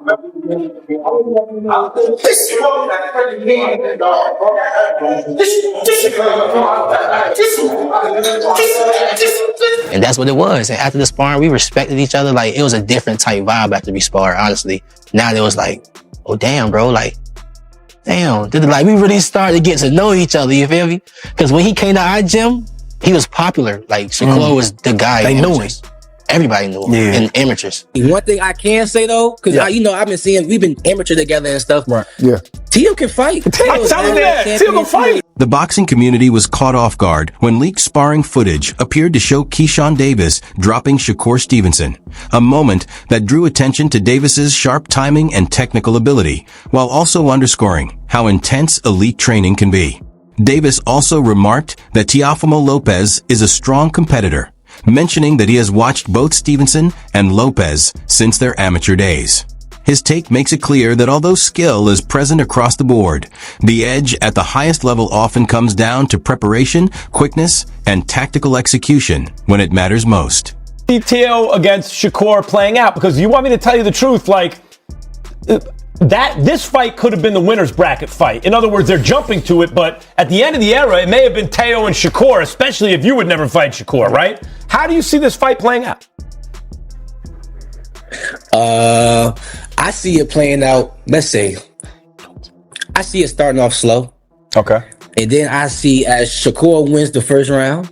And that's what it was. And after the sparring, we respected each other. Like, it was a different type vibe after we sparred, honestly. Now it was like, oh, damn, bro. Like, damn. Like, we really started to get to know each other, you feel me? Because when he came to our gym, he was popular. Like, Shakur was the guy. They knew him. Everybody knew him in amateurs. One thing I can say though, because I've been seeing, we've been amateur together and stuff. Right. Yeah. Teo can fight. I'm telling you that. Teo can fight. The boxing community was caught off guard when leaked sparring footage appeared to show Keyshawn Davis dropping Shakur Stevenson, a moment that drew attention to Davis's sharp timing and technical ability, while also underscoring how intense elite training can be. Davis also remarked that Teofimo Lopez is a strong competitor, mentioning that he has watched both Stevenson and Lopez since their amateur days. His take makes it clear that although skill is present across the board, the edge at the highest level often comes down to preparation, quickness, and tactical execution when it matters most. Teo against Shakur playing out, because you want me to tell you the truth, like, this fight could have been the winner's bracket fight. In other words, they're jumping to it, but at the end of the era, it may have been Teo and Shakur, especially if you would never fight Shakur, right? How do you see this fight playing out? I see it playing out, let's say, I see it starting off slow. Okay. And then I see as Shakur wins the first round,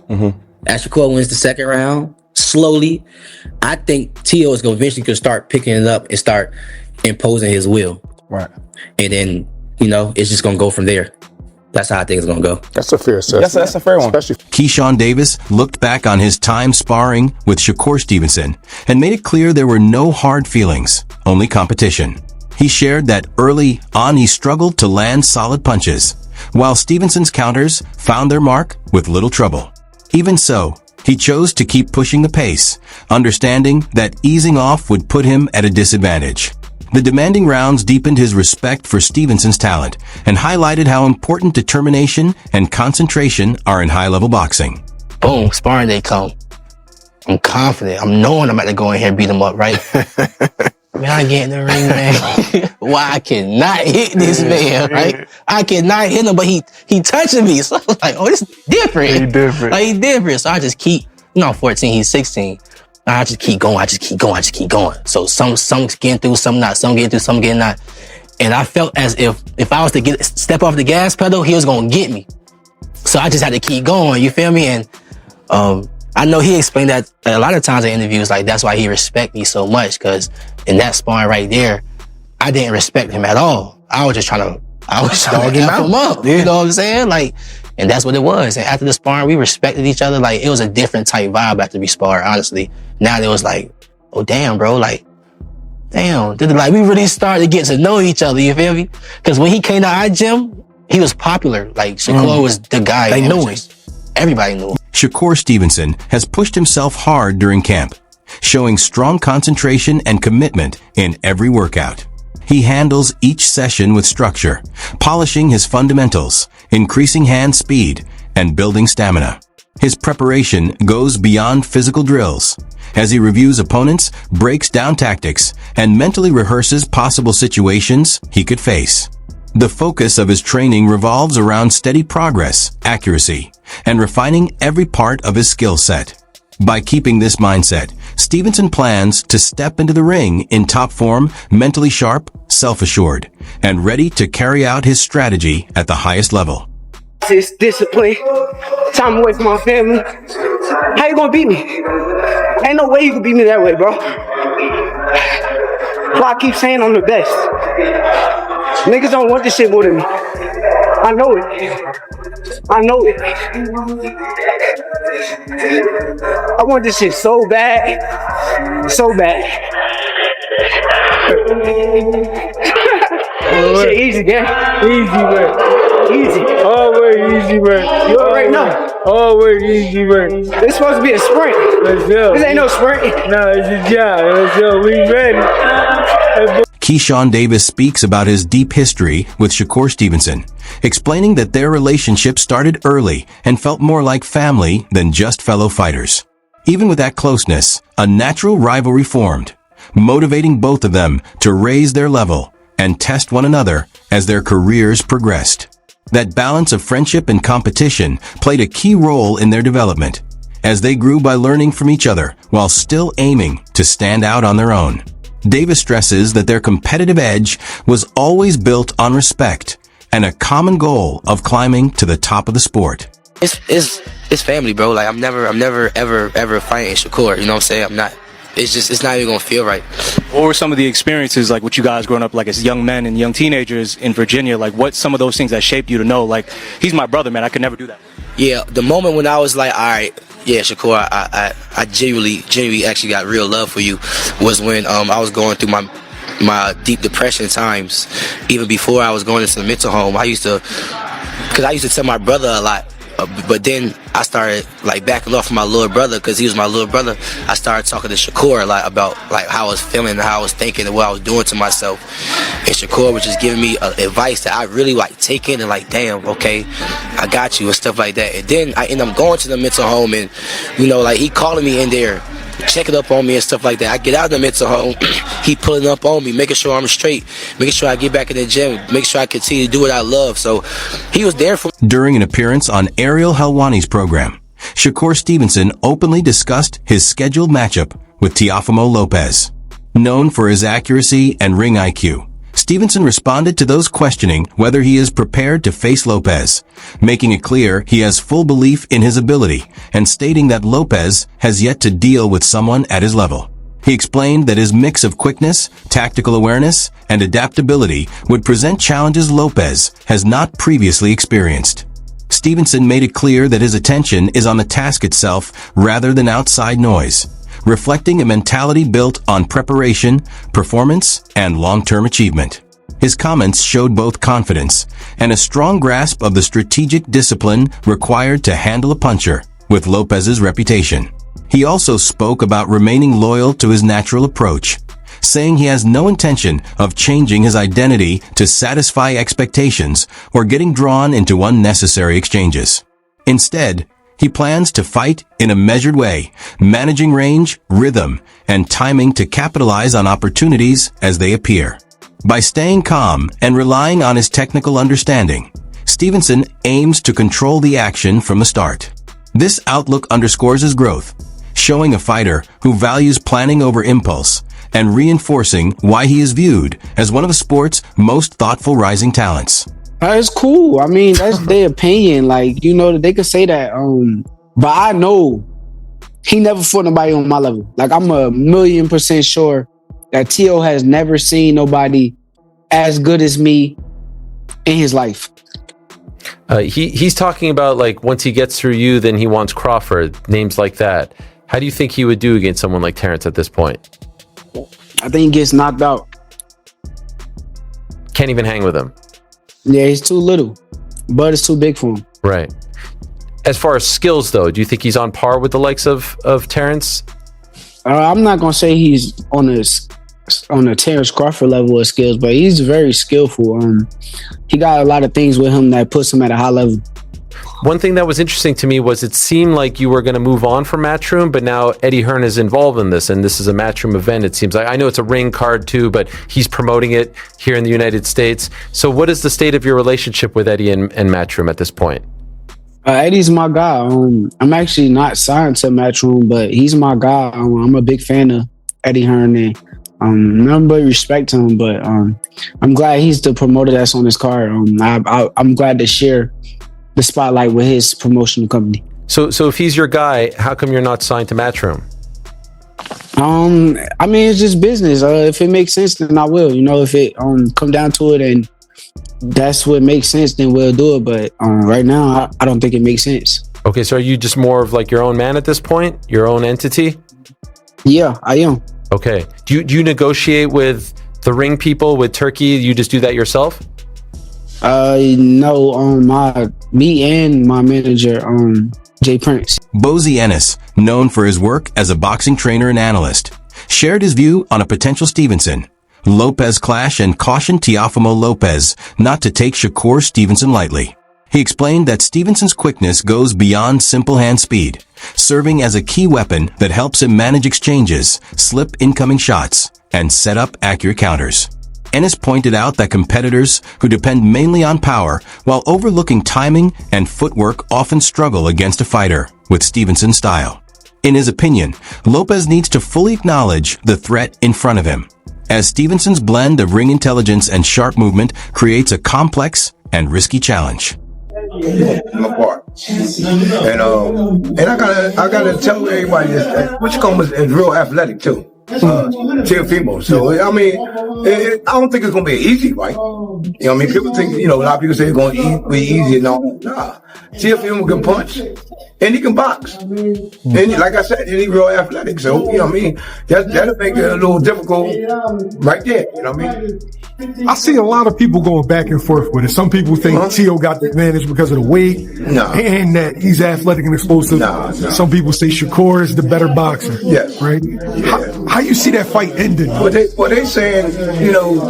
as Shakur wins the second round, slowly, I think Teo is going to eventually start picking it up and start imposing his will. Right. And then, it's just going to go from there. That's how I think it's going to go. That's a fair assessment. That's a fair one. Keyshawn Davis looked back on his time sparring with Shakur Stevenson and made it clear there were no hard feelings, only competition. He shared that early on he struggled to land solid punches, while Stevenson's counters found their mark with little trouble. Even so, he chose to keep pushing the pace, understanding that easing off would put him at a disadvantage. The demanding rounds deepened his respect for Stevenson's talent and highlighted how important determination and concentration are in high-level boxing. Boom, sparring day come. I'm confident. I'm knowing I'm about to go in here and beat him up, right? Man, I get in the ring, man. Why I cannot hit this man, right? I cannot hit him, but he touching me. So I was like, oh, this is different. He different. Like, he different. So I just keep, I'm 14, he's 16. I just keep going. So some getting through, some not. Some getting through, some getting not. And I felt as if I was to step off the gas pedal, he was going to get me. So I just had to keep going. You feel me? And I know he explained that a lot of times in interviews, like, that's why he respect me so much, because in that sparring right there, I didn't respect him at all. I was just trying to F him up. You know what I'm saying? Like, and that's what it was. And after the sparring, we respected each other. Like, it was a different type vibe after we sparred, honestly. Now it was like, oh, damn, bro. Like, damn. Like, we really started to get to know each other, you feel me? Because when he came to our gym, he was popular. Like, Shakur was the guy. They knew him. Everybody knew him. Shakur Stevenson has pushed himself hard during camp, showing strong concentration and commitment in every workout. He handles each session with structure, polishing his fundamentals, increasing hand speed, and building stamina. His preparation goes beyond physical drills, as he reviews opponents, breaks down tactics, and mentally rehearses possible situations he could face. The focus of his training revolves around steady progress, accuracy, and refining every part of his skill set. By keeping this mindset, Stevenson plans to step into the ring in top form, mentally sharp, self-assured, and ready to carry out his strategy at the highest level. It's discipline, time away from my family. How you gonna beat me? Ain't no way you can beat me that way, bro. So I keep saying I'm the best. Niggas don't want this shit more than me. I know it. I want this shit so bad. Shit easy, gang. Easy, man. Easy. Always easy, man. You already know. Always easy, man. This supposed to be a sprint. Let's go. This ain't no sprint. No, it's a job. Let's go. We ready. Keyshawn Davis speaks about his deep history with Shakur Stevenson, explaining that their relationship started early and felt more like family than just fellow fighters. Even with that closeness, a natural rivalry formed, motivating both of them to raise their level and test one another as their careers progressed. That balance of friendship and competition played a key role in their development, as they grew by learning from each other while still aiming to stand out on their own. Davis stresses that their competitive edge was always built on respect and a common goal of climbing to the top of the sport. It's family, bro. Like I'm never ever fighting Shakur. You know what I'm saying? I'm not. It's not even gonna feel right. What were some of the experiences like with you guys growing up like as young men and young teenagers in Virginia? Like what's some of those things that shaped you to know like he's my brother, man, I could never do that? Yeah, the moment when I was like, all right, yeah, Shakur, I genuinely actually got real love for you was when I was going through my deep depression times. Even before I was going into the mental home, I used to tell my brother a lot. But then I started like backing off from my little brother because he was my little brother. I started talking to Shakur a lot about like how I was feeling and how I was thinking and what I was doing to myself. And Shakur was just giving me advice that I really like taking and like, damn, okay, I got you and stuff like that. And then I end up going to the mental home and, you know, like he calling me in there, checking up on me and stuff like that. I get out of the mental home, he pulling up on me, making sure I'm straight, making sure I get back in the gym, making sure I continue to do what I love. So he was there for me. During an appearance on Ariel Helwani's program, Shakur Stevenson openly discussed his scheduled matchup with Teofimo Lopez. Known for his accuracy and ring IQ, Stevenson responded to those questioning whether he is prepared to face Lopez, making it clear he has full belief in his ability and stating that Lopez has yet to deal with someone at his level. He explained that his mix of quickness, tactical awareness, and adaptability would present challenges Lopez has not previously experienced. Stevenson made it clear that his attention is on the task itself rather than outside noise, reflecting a mentality built on preparation, performance, and long-term achievement. His comments showed both confidence and a strong grasp of the strategic discipline required to handle a puncher with Lopez's reputation. He also spoke about remaining loyal to his natural approach, saying he has no intention of changing his identity to satisfy expectations or getting drawn into unnecessary exchanges. Instead, he plans to fight in a measured way, managing range, rhythm, and timing to capitalize on opportunities as they appear. By staying calm and relying on his technical understanding, Stevenson aims to control the action from the start. This outlook underscores his growth, showing a fighter who values planning over impulse and reinforcing why he is viewed as one of the sport's most thoughtful rising talents. It's cool. I mean, that's their opinion. Like, you know, they could say that. But I know he never fought nobody on my level. Like, I'm 1,000,000% sure that Teo has never seen nobody as good as me in his life. He's talking about, like, once he gets through you, then he wants Crawford, names like that. How do you think he would do against someone like Terrence at this point? I think he gets knocked out. Can't even hang with him. Yeah, he's too little. Bud is too big for him. Right. As far as skills, though, do you think he's on par with the likes of Terrence? I'm not going to say he's on a Terrence Crawford level of skills, but he's very skillful. He got a lot of things with him that puts him at a high level. One thing that was interesting to me was it seemed like you were going to move on from Matchroom, but now Eddie Hearn is involved in this, and this is a Matchroom event, it seems like. I know it's a ring card too, but he's promoting it here in the United States. So what is the state of your relationship with Eddie and Matchroom at this point? Eddie's my guy. I'm actually not signed to Matchroom, but he's my guy. I'm a big fan of Eddie Hearn, and nothing but respect to him, but I'm glad he's the promoter that's on this card. I'm glad to share the spotlight with his promotional company. So if he's your guy, how come you're not signed to Matchroom? I mean, it's just business. If it makes sense, then I will. You know, if it come down to it and that's what makes sense, then we'll do it. But right now, I don't think it makes sense. Okay, so are you just more of like your own man at this point? Your own entity? Yeah, I am. Okay. Do you negotiate with the ring people, with Turkey? You just do that yourself? No, me and my manager, Jay Prince. Bozy Ennis, known for his work as a boxing trainer and analyst, shared his view on a potential Stevenson-Lopez clash and cautioned Teofimo Lopez not to take Shakur Stevenson lightly. He explained that Stevenson's quickness goes beyond simple hand speed serving as a key weapon that helps him manage exchanges, slip incoming shots, and set up accurate counters. Ennis pointed out that competitors who depend mainly on power while overlooking timing and footwork often struggle against a fighter with Stevenson's style. In his opinion, Lopez needs to fully acknowledge the threat in front of him, as Stevenson's blend of ring intelligence and sharp movement creates a complex and risky challenge. My part. And I gotta tell everybody this, Whichcomb is real athletic too. Teofimo. So, I mean, I don't think it's going to be an easy fight. You know what I mean? People think, a lot of people say it's going to be easy and all. Nah. Teofimo can punch and he can box. And like I said, he's real athletic. So, you know what I mean? That'll make it a little difficult right there. You know what I mean? I see a lot of people going back and forth with it. Some people think Teo got the advantage because of the weight and that he's athletic and explosive. Some people say Shakur is the better boxer. Yes. Right? How you see that fight ending? Well, they saying,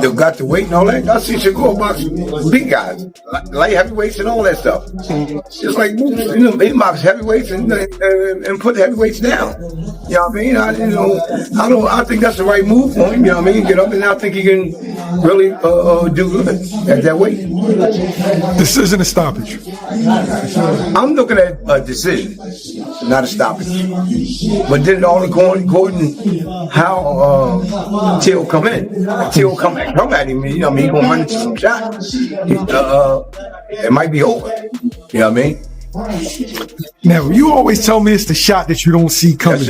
they've got the weight and all that. I see Shakur boxing big guys, light heavyweights and all that stuff. Just like moves, he boxes heavyweights and put heavyweights down. You know what I mean? I think that's the right move for him. You know what I mean? Get up, and I think he can really do good at that weight. Decision or stoppage? I'm looking at a decision, not a stoppage. But then all according how Teo come in. Teo come at him. You know what I mean? He's gonna run into some shots. It might be over. You know what I mean? Now, you always tell me it's the shot that you don't see coming.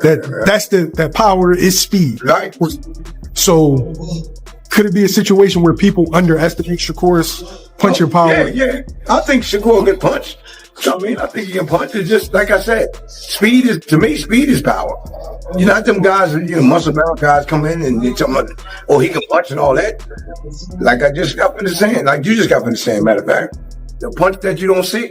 That's that power is speed. Right. So, could it be a situation where people underestimate Shakur's punching power? Yeah. I think Shakur can punch. I mean, I think he can punch. It's just, like I said, speed is power. Not them guys, muscle bound guys come in and they talking about, he can punch and all that. Like I just got finished saying, like you just got finished saying, matter of fact. The punch that you don't see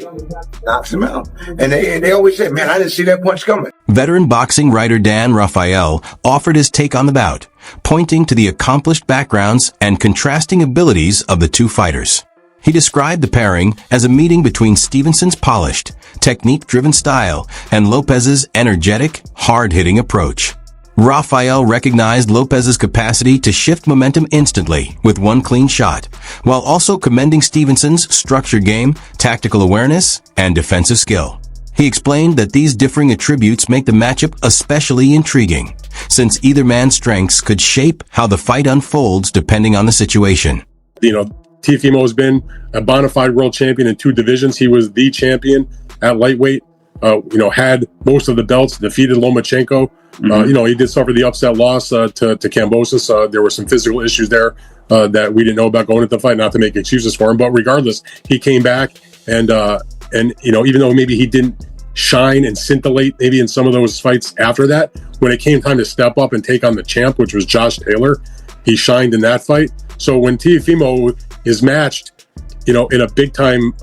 knocks him out. And they always say, man, I didn't see that punch coming. Veteran boxing writer Dan Rafael offered his take on the bout, pointing to the accomplished backgrounds and contrasting abilities of the two fighters. He described the pairing as a meeting between Stevenson's polished, technique-driven style and Lopez's energetic, hard-hitting approach. Rafael recognized Lopez's capacity to shift momentum instantly with one clean shot, while also commending Stevenson's structured game, tactical awareness, and defensive skill. He explained that these differing attributes make the matchup especially intriguing, since either man's strengths could shape how the fight unfolds depending on the situation. Teofimo has been a bona fide world champion in 2 divisions. He was the champion at lightweight. Had most of the belts, defeated Lomachenko. He did suffer the upset loss to Kambosos. There were some physical issues there that we didn't know about going into the fight, not to make excuses for him. But regardless, he came back and even though maybe he didn't shine and scintillate maybe in some of those fights after that, when it came time to step up and take on the champ, which was Josh Taylor, he shined in that fight. So when Teofimo is matched, in a big time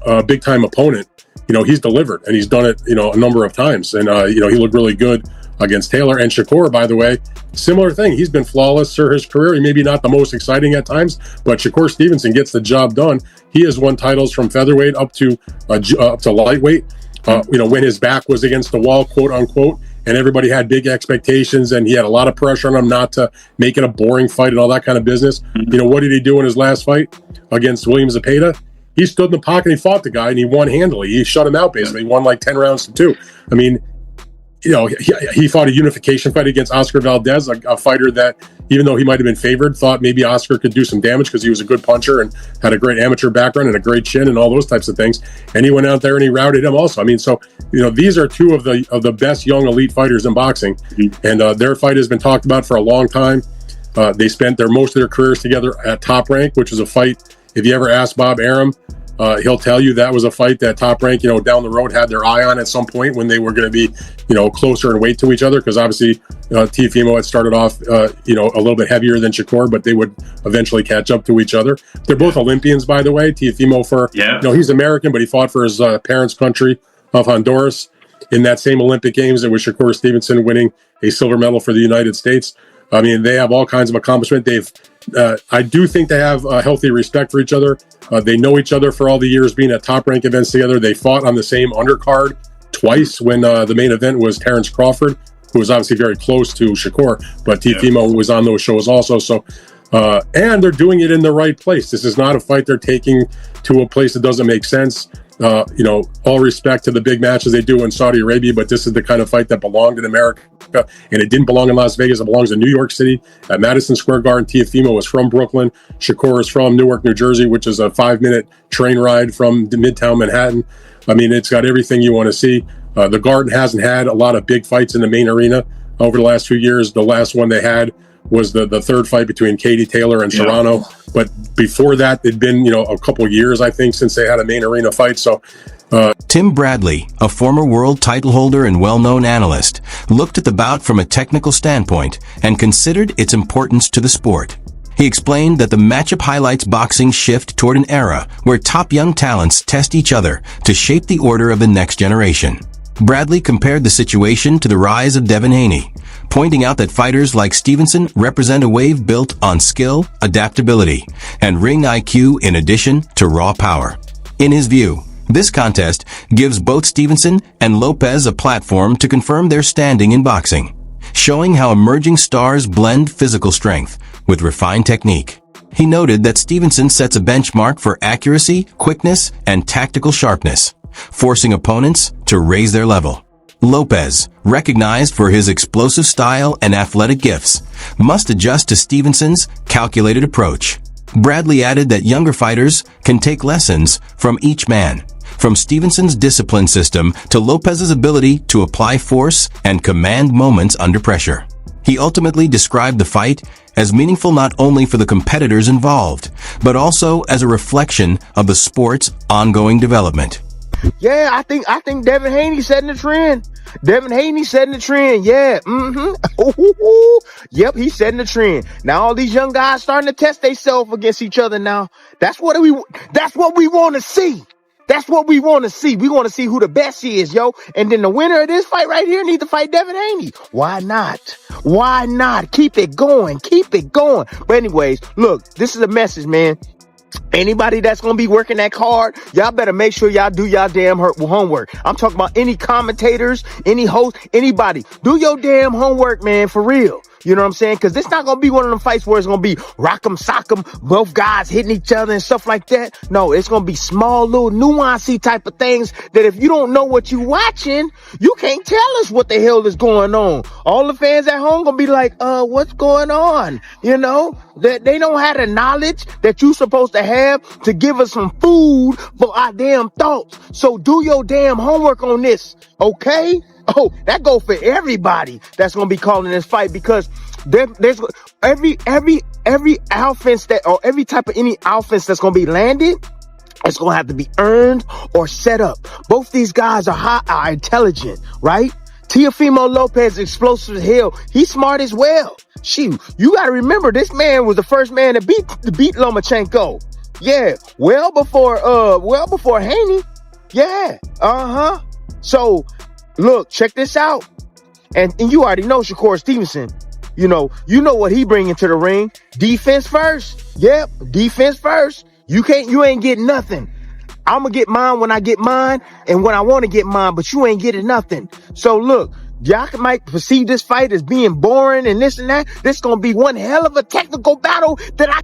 opponent, he's delivered, and he's done it, a number of times. And, he looked really good against Taylor. And Shakur, by the way, similar thing. He's been flawless through his career. He may be not the most exciting at times, but Shakur Stevenson gets the job done. He has won titles from featherweight up to lightweight, when his back was against the wall, quote unquote, and everybody had big expectations, and he had a lot of pressure on him not to make it a boring fight and all that kind of business. What did he do in his last fight against William Zepeda? He stood in the pocket and he fought the guy, and he won handily. He shut him out, basically. He won like 10 rounds to 2. I mean, he fought a unification fight against Oscar Valdez, a fighter that, even though he might have been favored, thought maybe Oscar could do some damage because he was a good puncher and had a great amateur background and a great chin and all those types of things. And he went out there and he routed him also. I mean, so, these are 2 of the best young elite fighters in boxing. And their fight has been talked about for a long time. They spent most of their careers together at Top Rank, which was a fight. If you ever ask Bob Arum, he'll tell you that was a fight that Top Rank, down the road had their eye on at some point when they were going to be, closer in weight to each other. Because obviously Teofimo had started off, a little bit heavier than Shakur, but they would eventually catch up to each other. They're both Olympians, by the way. Teofimo he's American, but he fought for his parents' country of Honduras in that same Olympic Games. It was Shakur Stevenson winning a silver medal for the United States. I mean, they have all kinds of accomplishment. I do think they have a healthy respect for each other. They know each other for all the years being at Top Rank events together. They fought on the same undercard twice when the main event was Terrence Crawford, who was obviously very close to Shakur, but Teofimo was on those shows also. So, and they're doing it in the right place. This is not a fight they're taking to a place that doesn't make sense. All respect to the big matches they do in Saudi Arabia, but this is the kind of fight that belonged in America, and it didn't belong in Las Vegas. It belongs in New York City at Madison Square Garden. Teofimo is from Brooklyn. Shakur is from Newark, New Jersey, which is a 5-minute train ride from Midtown Manhattan. I mean, it's got everything you want to see. The Garden hasn't had a lot of big fights in the main arena over the last few years. The last one they had was the third fight between Katie Taylor and Serrano. But before that, it'd been, a couple of years, I think, since they had a main arena fight. So Tim Bradley, a former world title holder and well-known analyst, looked at the bout from a technical standpoint and considered its importance to the sport. He explained that the matchup highlights boxing's shift toward an era where top young talents test each other to shape the order of the next generation. Bradley compared the situation to the rise of Devin Haney, pointing out that fighters like Stevenson represent a wave built on skill, adaptability, and ring IQ in addition to raw power. In his view, this contest gives both Stevenson and Lopez a platform to confirm their standing in boxing, showing how emerging stars blend physical strength with refined technique. He noted that Stevenson sets a benchmark for accuracy, quickness, and tactical sharpness, forcing opponents to raise their level. Lopez, recognized for his explosive style and athletic gifts, must adjust to Stevenson's calculated approach. Bradley added that younger fighters can take lessons from each man, from Stevenson's discipline system to Lopez's ability to apply force and command moments under pressure. He ultimately described the fight as meaningful not only for the competitors involved, but also as a reflection of the sport's ongoing development. Yeah, I think Devin Haney setting the trend. Devin Haney setting the trend. Yeah. Yep, he's setting the trend. Now all these young guys starting to test themselves against each other now. That's what we want to see. That's what we want to see. We want to see who the best is, yo. And then the winner of this fight right here needs to fight Devin Haney. Why not? Why not? Keep it going. Keep it going. But anyways, look, this is a message, man. Anybody that's going to be working that hard, y'all better make sure y'all do y'all damn homework. I'm talking about any commentators, any host, anybody. Do your damn homework, man, for real. You know what I'm saying? Because it's not going to be one of them fights where it's going to be rock'em sock'em, both guys hitting each other and stuff like that. No, it's going to be small, little nuancey type of things that if you don't know what you watching, you can't tell us what the hell is going on. All the fans at home going to be like, what's going on? You know, that they don't have the knowledge that you supposed to have to give us some food for our damn thoughts. So do your damn homework on this, okay? Oh, that go for everybody that's going to be calling this fight, because there's every offense that, or every type of any offense that's going to be landed, it's going to have to be earned or set up. Both these guys are intelligent, right? Teofimo Lopez, explosive as hell. He's smart as well. Shoot, you got to remember, this man was the first man to beat Lomachenko. Yeah, well before Haney. Yeah, So, look, check this out. And you already know Shakur Stevenson. You know what he bring into the ring. Defense first. Yep, defense first. You ain't getting nothing. I'm gonna get mine when I get mine and when I want to get mine, but you ain't getting nothing. So look, y'all might perceive this fight as being boring and this and that. This gonna be one hell of a technical battle that I